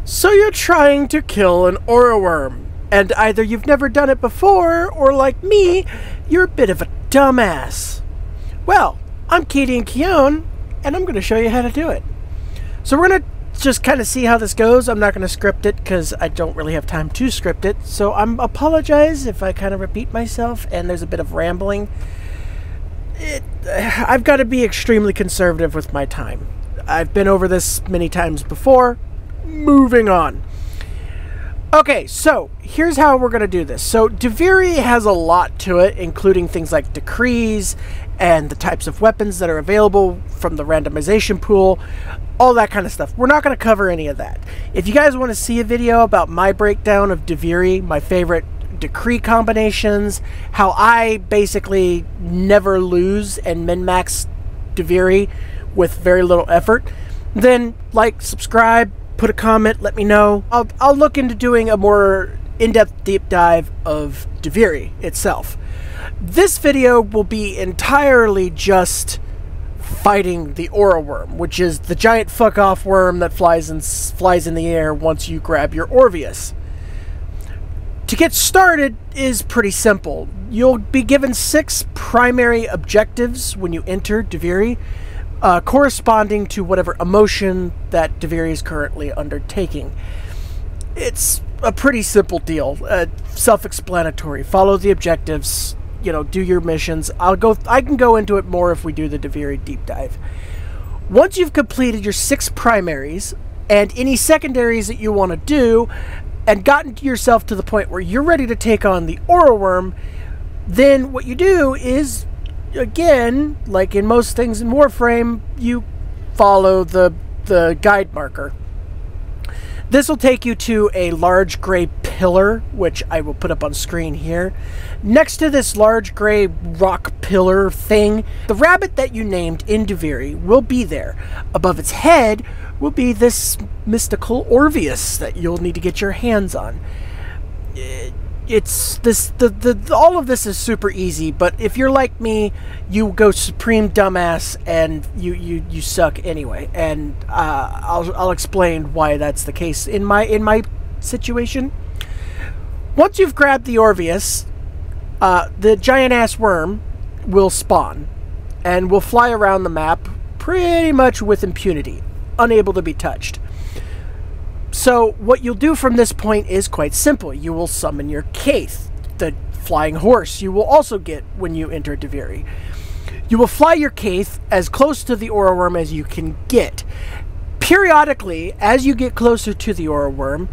So you're trying to kill an Orowyrm, and either you've never done it before, or like me, you're a bit of a dumbass. Well, I'm Katie and Keone, and I'm going to show you how to do it. So we're going to just kind of see how this goes. I'm not going to script it because I don't really have time to script it, so I apologize if I kind of repeat myself and there's a bit of rambling. I've got to be extremely conservative with my time. I've been over this many times before. Moving on. Okay, so here's how we're going to do this. So Deviri has a lot to it, including things like decrees and the types of weapons that are available from the randomization pool, all that kind of stuff. We're not going to cover any of that. If you guys want to see a video about my breakdown of Deviri, my favorite decree combinations, how I basically never lose and min-max Deviri with very little effort, then like, subscribe, put a comment, let me know. I'll look into doing a more in-depth deep dive of Deviri itself. This video will be entirely just fighting the Orowyrm, which is the giant fuck-off worm that flies in the air once you grab your Orvus. To get started is pretty simple. You'll be given 6 primary objectives when you enter Deviri, corresponding to whatever emotion that Deviri is currently undertaking. It's a pretty simple deal, self-explanatory. Follow the objectives, you know, do your missions. I can go into it more if we do the Deviri deep dive. Once you've completed your 6 primaries and any secondaries that you want to do, and gotten yourself to the point where you're ready to take on the Orowyrm, then what you do is, again, like in most things in Warframe, you follow the guide marker. This will take you to a large gray pillar, which I will put up on screen here. Next to this large gray rock pillar thing, the rabbit that you named in Deviri will be there. Above its head will be this mystical Orvus that you'll need to get your hands on. All of this is super easy, but if you're like me, you go supreme dumbass and you suck anyway. And I'll explain why that's the case in my situation. Once you've grabbed the Orvus, the giant ass worm will spawn and will fly around the map pretty much with impunity, unable to be touched. So what you'll do from this point is quite simple. You will summon your Kaith, the flying horse you will also get when you enter Deviri. You will fly your Kaith as close to the Orowyrm as you can get. Periodically, as you get closer to the Orowyrm,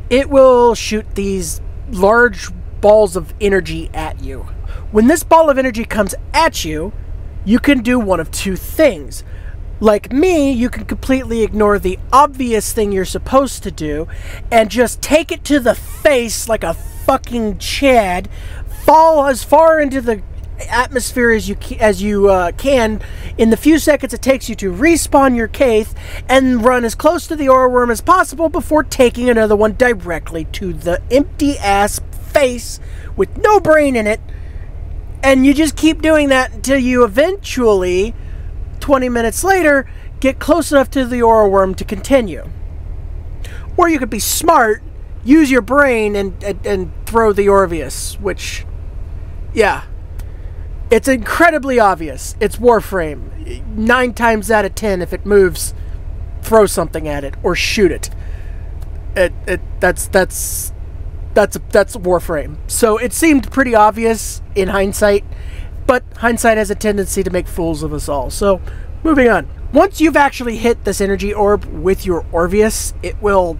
it will shoot these large balls of energy at you. When this ball of energy comes at you, you can do one of 2 things. Like me, you can completely ignore the obvious thing you're supposed to do and just take it to the face like a fucking Chad, fall as far into the atmosphere as you can in the few seconds it takes you to respawn your Kaith, and run as close to the Orowyrm as possible before taking another one directly to the empty ass face with no brain in it. And you just keep doing that until you eventually, 20 minutes later, get close enough to the Orowyrm to continue. Or you could be smart, use your brain, and throw the Orvus, which, yeah, it's incredibly obvious. It's Warframe. 9 times out of 10, if it moves, throw something at it or shoot it. That's Warframe. So it seemed pretty obvious in hindsight, but hindsight has a tendency to make fools of us all. So, moving on. Once you've actually hit this energy orb with your Orvus, it will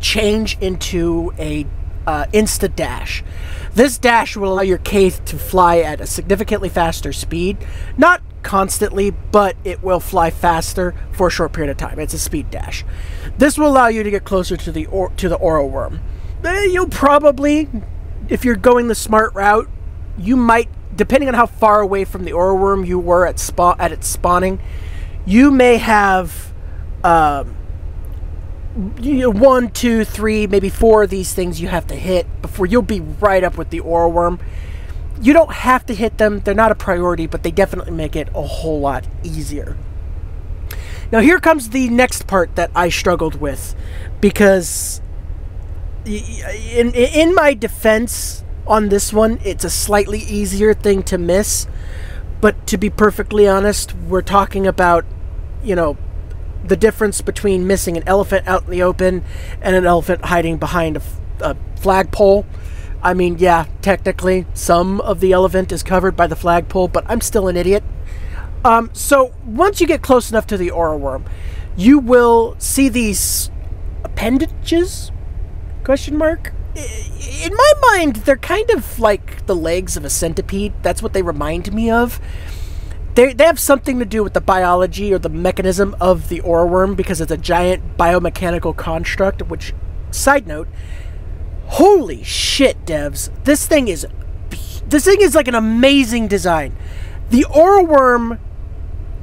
change into a insta dash. This dash will allow your Kaith to fly at a significantly faster speed. Not constantly, but it will fly faster for a short period of time. It's a speed dash. This will allow you to get closer to the Orowyrm. You'll probably, if you're going the smart route, you might, depending on how far away from the Orowyrm you were at its spawning, you may have 1, 2, 3, maybe 4 of these things you have to hit before you'll be right up with the Orowyrm. You don't have to hit them. They're not a priority, but they definitely make it a whole lot easier. Now here comes the next part that I struggled with, because in my defense on this one, it's a slightly easier thing to miss. But to be perfectly honest, we're talking about, you know, the difference between missing an elephant out in the open and an elephant hiding behind a flagpole. I mean, yeah, technically, some of the elephant is covered by the flagpole, but I'm still an idiot. So once you get close enough to the Orowyrm, you will see these appendages? Question mark? In my mind, they're kind of like the legs of a centipede. That's what they remind me of. They have something to do with the biology or the mechanism of the Orowyrm, because it's a giant biomechanical construct, which, side note, holy shit, devs. This thing is like an amazing design. The Orowyrm,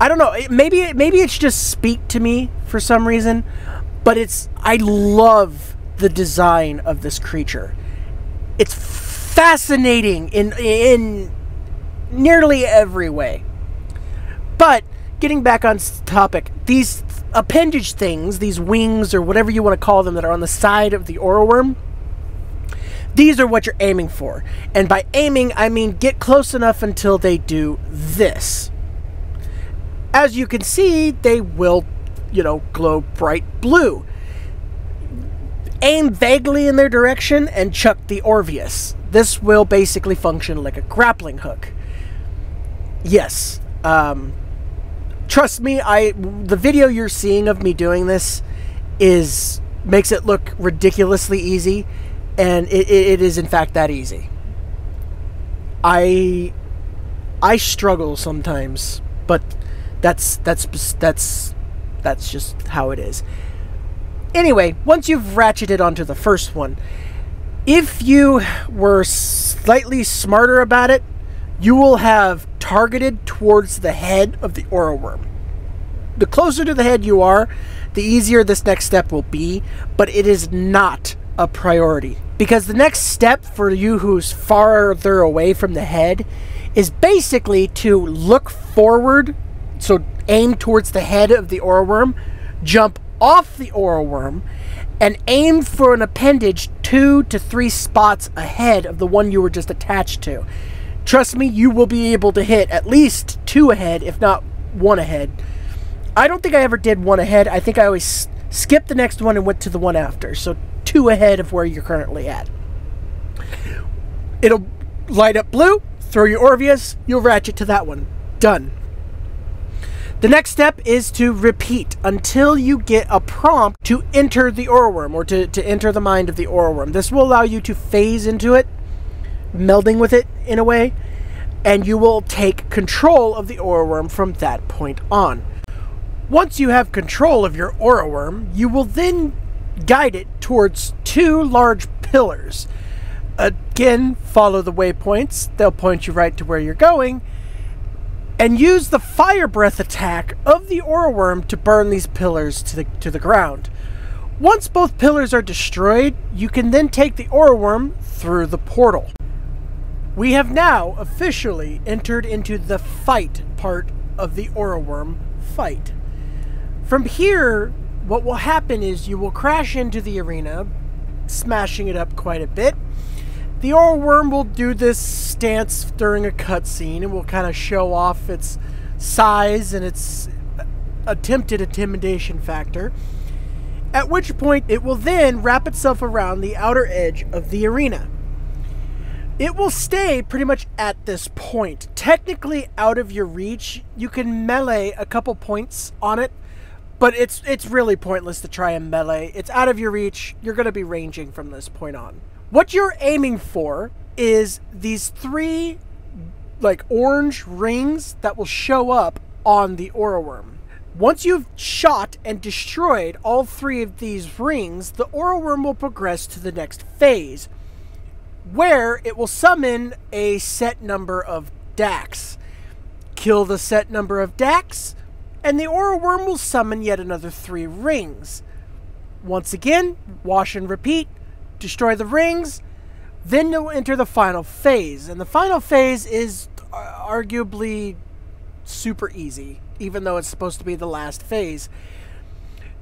I don't know, maybe it's just speak to me for some reason, but I love the design of this creature. It's fascinating in nearly every way. But getting back on topic, these appendage things, these wings or whatever you want to call them that are on the side of the Orowyrm, these are what you're aiming for. And by aiming, I mean get close enough until they do this. As you can see, they will, you know, glow bright blue. Aim vaguely in their direction and chuck the Orvus. This will basically function like a grappling hook. Yes. Trust me, the video you're seeing of me doing this makes it look ridiculously easy, and it is in fact that easy. I struggle sometimes, but that's just how it is. Anyway, once you've ratcheted onto the first one, if you were slightly smarter about it, you will have targeted towards the head of the Orowyrm. The closer to the head you are, the easier this next step will be, but it is not a priority. Because the next step for you who's farther away from the head is basically to look forward, so aim towards the head of the Orowyrm, jump off the Orowyrm, and aim for an appendage 2 to 3 spots ahead of the one you were just attached to. Trust me, you will be able to hit at least 2 ahead, if not 1 ahead. I don't think I ever did 1 ahead. I think I always skipped the next one and went to the one after. So 2 ahead of where you're currently at. It'll light up blue, throw your Orvus, you'll ratchet to that one. Done. The next step is to repeat until you get a prompt to enter the Orowyrm, or to enter the mind of the Orowyrm. This will allow you to phase into it, melding with it in a way, and you will take control of the Orowyrm from that point on. Once you have control of your Orowyrm, you will then guide it towards 2 large pillars. Again, follow the waypoints. They'll point you right to where you're going. And use the fire breath attack of the Orowyrm to burn these pillars to the ground. Once both pillars are destroyed, you can then take the Orowyrm through the portal. We have now officially entered into the fight part of the Orowyrm fight. From here, what will happen is you will crash into the arena, smashing it up quite a bit. The Orowyrm will do this stance during a cutscene and will kind of show off its size and its attempted intimidation factor, at which point it will then wrap itself around the outer edge of the arena. It will stay pretty much at this point. Technically out of your reach, you can melee a couple points on it, but it's really pointless to try and melee. It's out of your reach. You're going to be ranging from this point on. What you're aiming for is these 3 like orange rings that will show up on the Orowyrm. Once you've shot and destroyed all 3 of these rings, the Orowyrm will progress to the next phase, where it will summon a set number of Dax. Kill the set number of Dax, and the Orowyrm will summon yet another 3 rings. Once again, wash and repeat. Destroy the rings, then you'll enter the final phase. And the final phase is arguably super easy. even though it's supposed to be the last phase.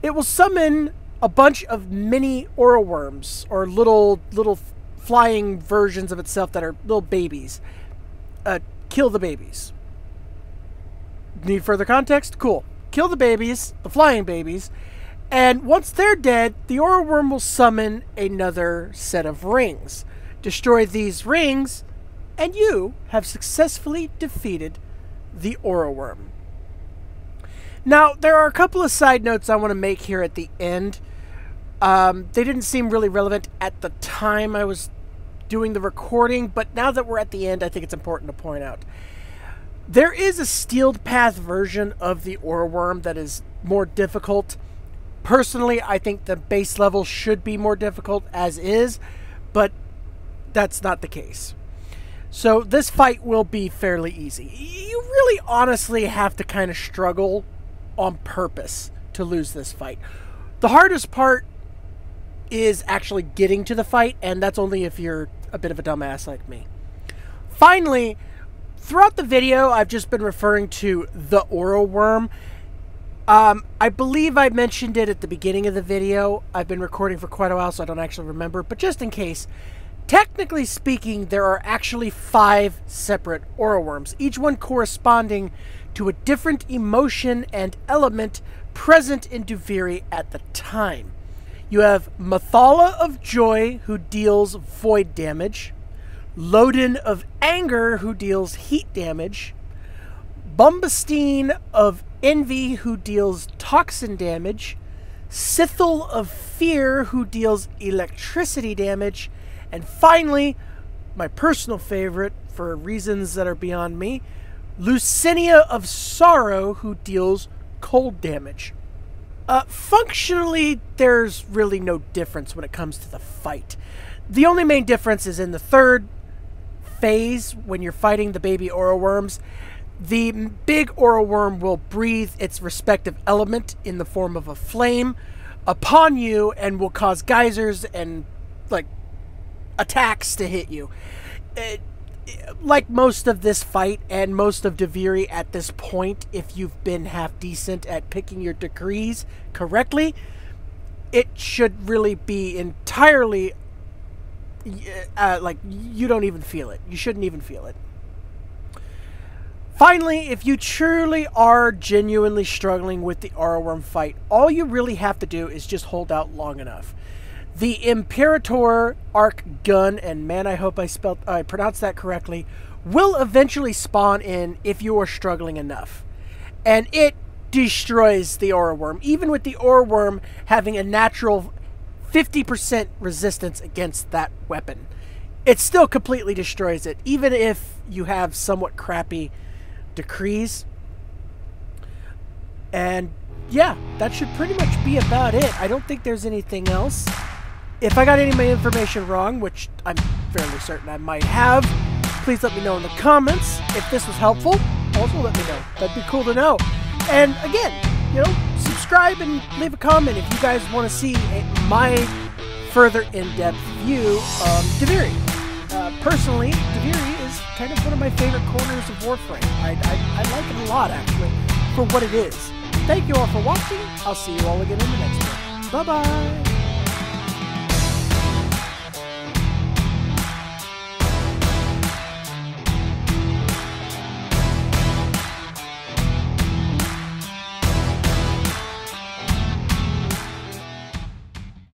It will summon a bunch of mini Orowyrms, or little flying versions of itself that are little babies. Kill the babies. Need further context? Cool. Kill the babies, the flying babies, and once they're dead, the Orowyrm will summon another set of rings. Destroy these rings, and you have successfully defeated the Orowyrm. Now, there are a couple of side notes I want to make here at the end. They didn't seem really relevant at the time I was doing the recording, but now that we're at the end, I think it's important to point out. There is a Steeled Path version of the Orowyrm that is more difficult. Personally, I think the base level should be more difficult as is, but that's not the case. So this fight will be fairly easy. You really honestly have to kind of struggle on purpose to lose this fight. The hardest part is actually getting to the fight, and that's only if you're a bit of a dumbass like me. Finally, throughout the video, I've just been referring to the Orowyrm. I believe I mentioned it at the beginning of the video. I've been recording for quite a while, so I don't actually remember, but just in case, technically speaking, there are actually 5 separate Orowyrms, each one corresponding to a different emotion and element present in Duviri at the time. You have Mathala of Joy, who deals void damage, Lodin of Anger, who deals heat damage, Bombastine of Envy, who deals toxin damage, Sithel of Fear, who deals electricity damage, and finally, my personal favorite, for reasons that are beyond me, Lucinia of Sorrow, who deals cold damage. Functionally, there's really no difference when it comes to the fight. The only main difference is in the third phase, when you're fighting the baby Orowyrms. The big Orowyrm will breathe its respective element in the form of a flame upon you and will cause geysers and, like, attacks to hit you. Like most of this fight and most of Duviri at this point, if you've been half decent at picking your decrees correctly, it should really be entirely like, you don't even feel it. You shouldn't even feel it. Finally, if you truly are genuinely struggling with the Orowyrm fight, all you really have to do is just hold out long enough. The Imperator Arc Gun, and man, I hope I pronounced that correctly, will eventually spawn in if you are struggling enough. And it destroys the Orowyrm, even with the Orowyrm having a natural 50% resistance against that weapon. It still completely destroys it, even if you have somewhat crappy decrees. And yeah, that should pretty much be about it. I don't think there's anything else. If I got any of my information wrong, which I'm fairly certain I might have, please let me know in the comments. If this was helpful, also let me know. That'd be cool to know. And again, you know, subscribe and leave a comment if you guys want to see my further in-depth view of Duviri. Personally, Duviri is kind of one of my favorite corners of Warframe. I like it a lot, actually, for what it is. Thank you all for watching. I'll see you all again in the next one. Bye-bye!